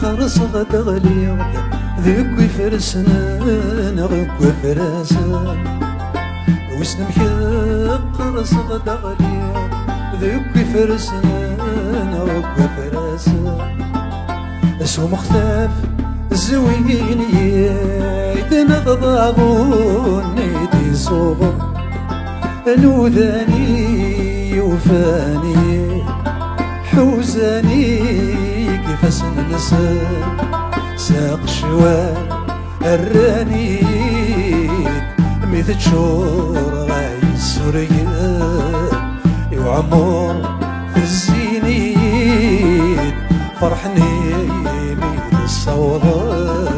قرص غدا غلي ذيك ويفرسنا غيك وفرسنا وسنمك قرص غدا غلي ذيك ويفرسنا غيك وفرسنا اسو مختاف زوين يدنا ضابون نيدي صوب الوذاني وفاني حوزاني كيفاش ننسى ساق شوال الرانيد مثل شور غاي السورية وعمر في الزينيد فرحني ميد الصوضاء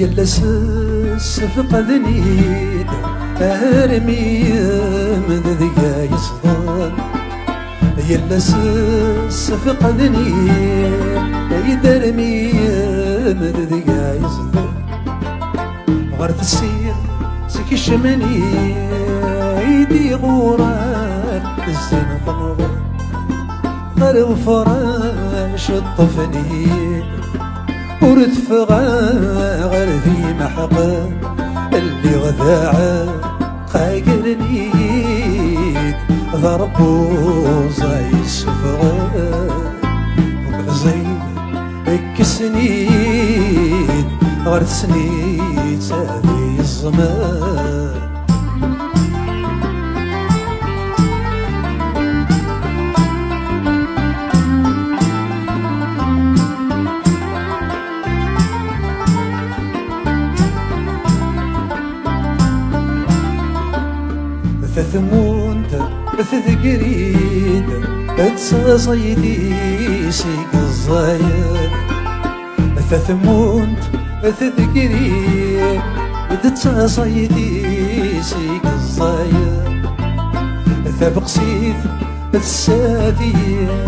يلا سفق ذنيد ارمي من ذيا يصدر يلا سفق ذنيد ارمي من ذيا يصدر غرت السير سكي الشماني ايدي غورات الزين ضمضر غير فراش الطفنين ورتفغى غير ذي محقا اللي غذاعا قايقرنيد ضربو زي السفغى وكزي اكسنيد غير سنيد سابي الزمان ثمونت ثقريد تصيدي سيق الزايد ثمونت ثقريد تصيدي سيق الزايد ثبقسيت السادية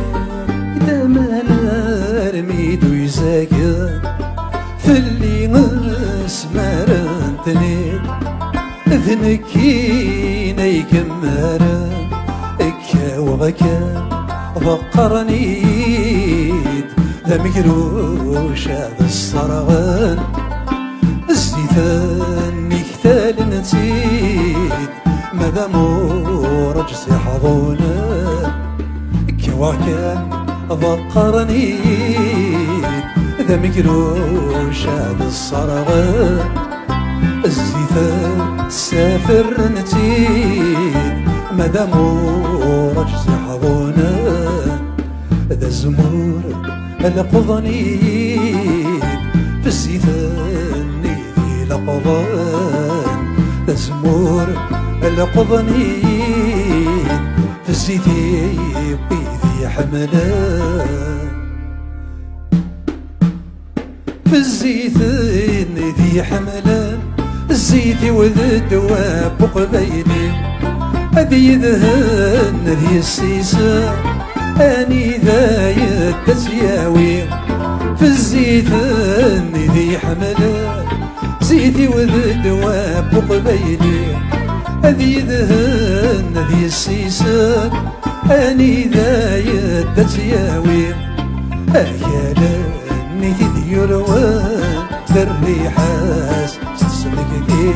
إذا ما نرميد ويزاقد في اللي نسمر انتنيد ذنكينا يكمر اكا وغكا ضقرنيد ذا مقروش هذا الصرغان الزيتان يكتال نتيد ماذا مورج سيحضونا اكا وغكا ضقرنيد ذا مقروش هذا الصرغان الزيتان سافر نتيد ماذا مورج سيحضونا ذا الزمور القضنيد في الزيتان نيدي لقضان ذا الزمور القضنيد في الزيتي بيدي حملان في الزيتان ذي حملان الزيتي وذ الدواب وقبيلي هذي يذهن ذي السيسة اني ذا يتسياوي في الزيتان ذي حملان زيتي وذ الدواب وقبيلي هذي يذهن ذي السيسة أني ذا يدت ياوي أيالني تديروان ذا الريحاس تسلك ذي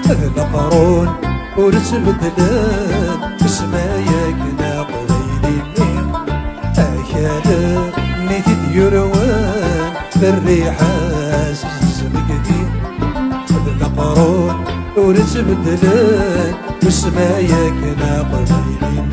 ذا القرون ورتبدلان بسماياك ناقضي لي أيالني تديروان ذا الريحاس تسلك ذي ذا القرون ورتبدلان بسماياك ناقضي لي